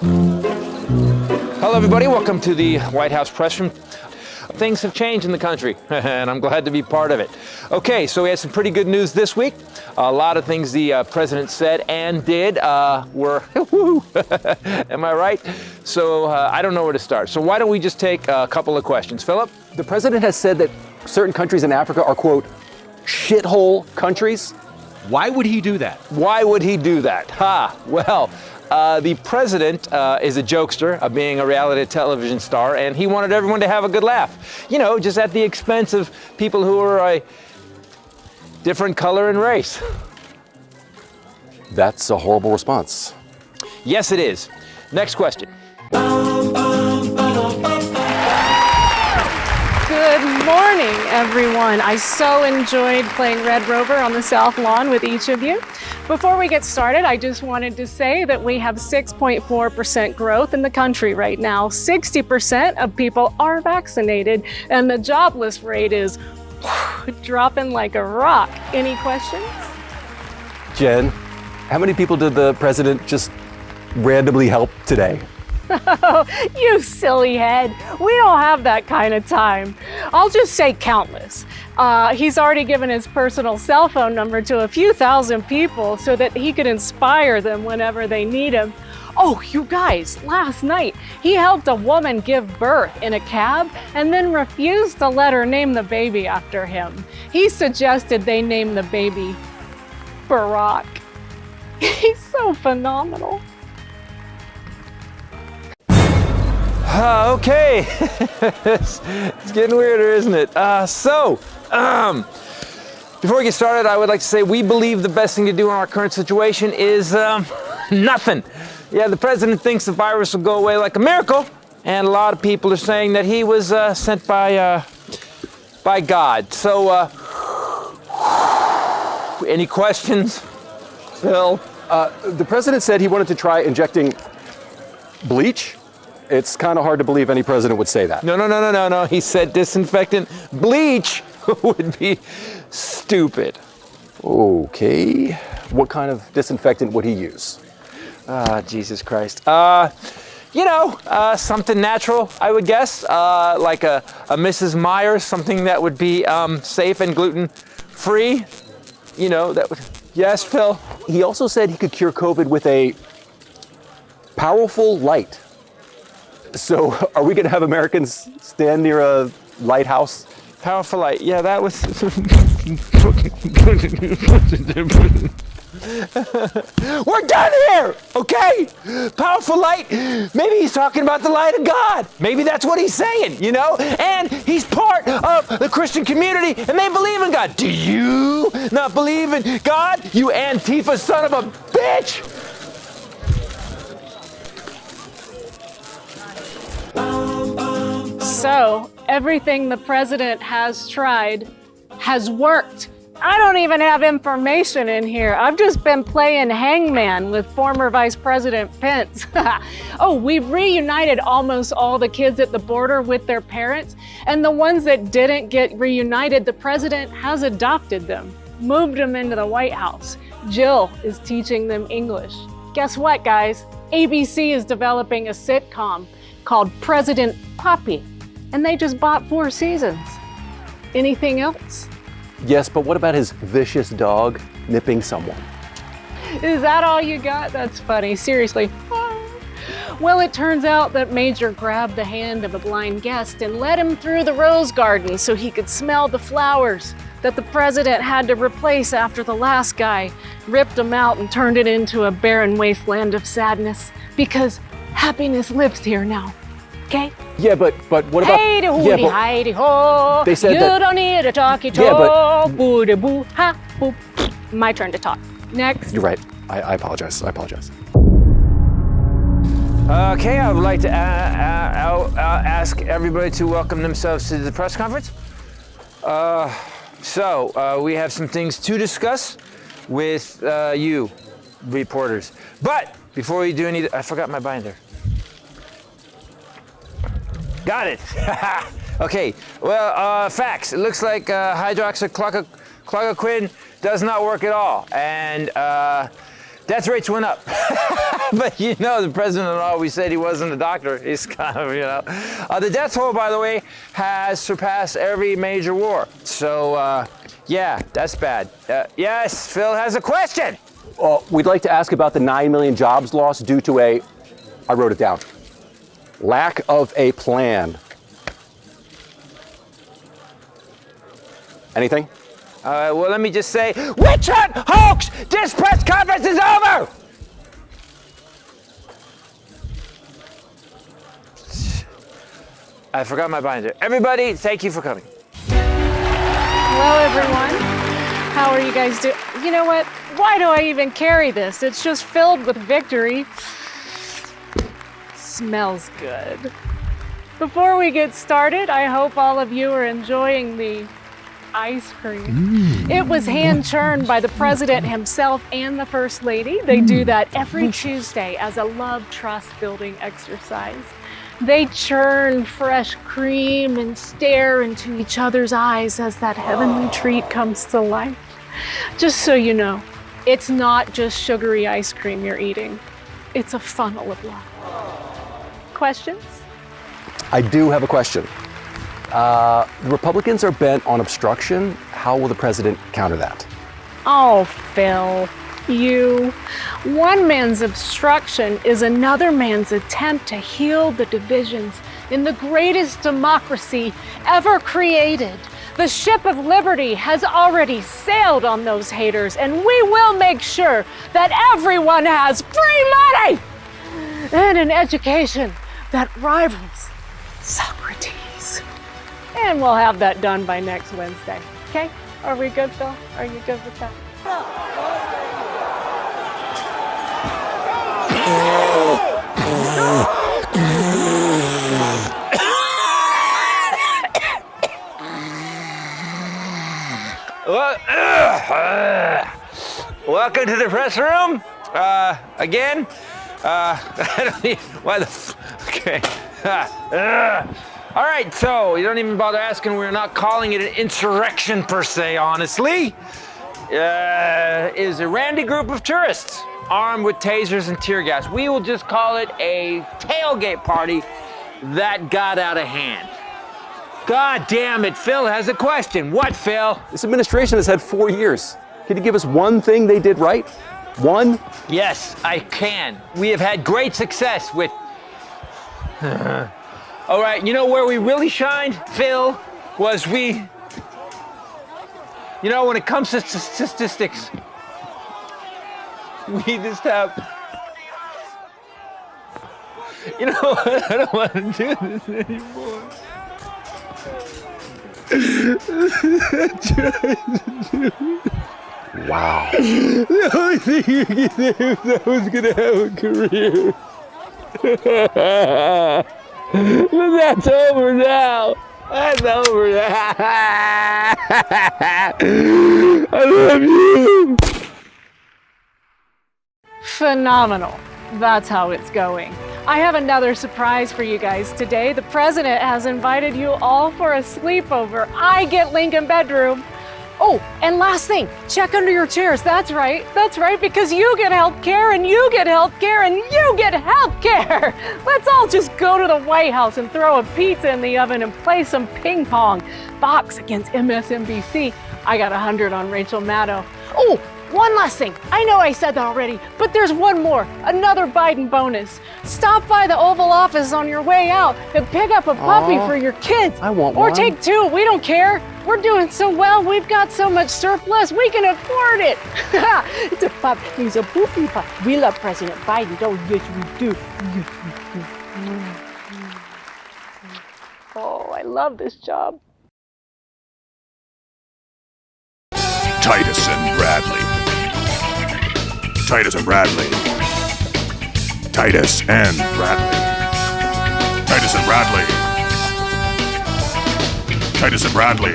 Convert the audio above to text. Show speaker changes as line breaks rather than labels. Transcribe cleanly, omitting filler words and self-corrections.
Hello, everybody. Welcome to the White House press room. Things have changed in the country, and I'm glad to be part of it. Okay, so we had some pretty good news this week. A lot of things the president said and did were, am I right? So I don't know where to start. So why don't we just take a couple of questions. Philip?
The president has said that certain countries in Africa are, quote, shithole countries.
Why would he do that?
Why would he do that? Well, the president is a jokester, being a reality television star, and he wanted everyone to have a good laugh. You know, just at the expense of people who are a different color and race.
That's a horrible response.
Yes, it is. Next question.
Good morning, everyone. I so enjoyed playing Red Rover on the South Lawn with each of you. Before we get started, I just wanted to say that we have 6.4% growth in the country right now. 60% of people are vaccinated, and the jobless rate is dropping like a rock. Any questions?
Jen, how many people did the president just randomly help today?
Oh, you silly head. We don't have that kind of time. I'll just say countless. He's already given his personal cell phone number to a few thousand people so that he could inspire them whenever they need him. Oh, you guys, last night he helped a woman give birth in a cab and then refused to let her name the baby after him. He suggested they name the baby Barack. He's so phenomenal.
Okay, it's getting weirder, isn't it? Before we get started, I would like to say we believe the best thing to do in our current situation is nothing. Yeah, the president thinks the virus will go away like a miracle, and a lot of people are saying that he was sent by God. So, any questions, Phil?
The president said he wanted to try injecting bleach. It's kind of hard to believe any president would say that.
No. He said disinfectant. Bleach would be stupid.
Okay. What kind of disinfectant would he use?
Jesus Christ. Something natural, I would guess. Like a Mrs. Meyer, something that would be safe and gluten-free. You know, that would... Yes, Phil?
He also said he could cure COVID with a powerful light. So are we going to have Americans stand near a lighthouse?
Powerful light. Yeah, that was... We're done here, okay? Powerful light. Maybe he's talking about the light of God. Maybe that's what he's saying, you know? And he's part of the Christian community, and they believe in God. Do you not believe in God, you Antifa son of a bitch?
So, everything the president has tried has worked. I don't even have information in here. I've just been playing hangman with former Vice President Pence. Oh, we've reunited almost all the kids at the border with their parents, and the ones that didn't get reunited, the president has adopted them, moved them into the White House. Jill is teaching them English. Guess what, guys? ABC is developing a sitcom called President Puppy, and they just bought 4 seasons. Anything else?
Yes, but what about his vicious dog nipping someone?
Is that all you got? That's funny, seriously. Well, it turns out that Major grabbed the hand of a blind guest and led him through the rose garden so he could smell the flowers that the president had to replace after the last guy ripped them out and turned it into a barren wasteland of sadness, because happiness lives here now. Okay?
Yeah, but what about...
Hey, de hooty, hi de ho.
They said
you
that...
don't need a talkie-talk.
Yeah, but...
Boo de boo, ha, boo. My turn to talk. Next.
You're right. I apologize.
Okay, I would like to ask everybody to welcome themselves to the press conference. We have some things to discuss with you, reporters. But before we do I forgot my binder. Got it. Okay, well, facts. It looks like hydroxychloroquine does not work at all. And death rates went up. But you know, the president always said he wasn't a doctor. He's kind of, you know. The death toll, by the way, has surpassed every major war. So, yeah, that's bad. Yes, Phil has a question.
We'd like to ask about the 9 million jobs lost due to I wrote it down, lack of a plan. Anything?
Well, let me just say, witch hunt, hoax! This press conference is over! I forgot my binder. Everybody, thank you for coming.
Hello, everyone. How are you guys doing? You know what? Why do I even carry this? It's just filled with victory. Smells good. Before we get started, I hope all of you are enjoying the ice cream. It was hand churned by the president himself and the first lady. They do that every Tuesday as a love trust building exercise. They churn fresh cream and stare into each other's eyes as that heavenly treat comes to life. Just so you know, it's not just sugary ice cream you're eating. It's a funnel of love. Questions?
I do have a question. The Republicans are bent on obstruction. How will the president counter that?
Oh, Phil, you. One man's obstruction is another man's attempt to heal the divisions in the greatest democracy ever created. The ship of liberty has already sailed on those haters, and we will make sure that everyone has free money and an education that rivals Socrates. And we'll have that done by next Wednesday. Okay? Are we good, Phil? Are you good with that?
Welcome to the press room. Again. I don't even, why the okay. All right, so you don't even bother asking. We're not calling it an insurrection per se, honestly. It is a randy group of tourists armed with tasers and tear gas. We will just call it a tailgate party that got out of hand. God damn it, Phil has a question. What, Phil?
This administration has had 4 years. Can you give us one thing they did right? One?
Yes, I can. We have had great success with... All right, you know where we really shined, Phil, was we... You know, when it comes to statistics, we just have... You know what? I don't want to do this anymore.
Wow.
The only thing you can say is I was going to have a career. But that's over now. That's over now. I love you.
Phenomenal. That's how it's going. I have another surprise for you guys today. The president has invited you all for a sleepover. I get Lincoln bedroom. Oh, and last thing, check under your chairs. That's right, because you get health care and you get health care and you get health care. Let's all just go to the White House and throw a pizza in the oven and play some ping pong. Fox against MSNBC. I got 100 on Rachel Maddow. Oh, one last thing. I know I said that already, but there's one more, another Biden bonus. Stop by the Oval Office on your way out and pick up a puppy for your kids.
I want
or
one.
take two, we don't care. We're doing so well, we've got so much surplus, we can afford it. It's a pup, he's a poopy pup. We love President Biden, don't yes we do. Yes we do. Oh, I love this job.
Titus and Bradley. Titus and Bradley. Titus and Bradley. Titus and Bradley. Titus and Bradley.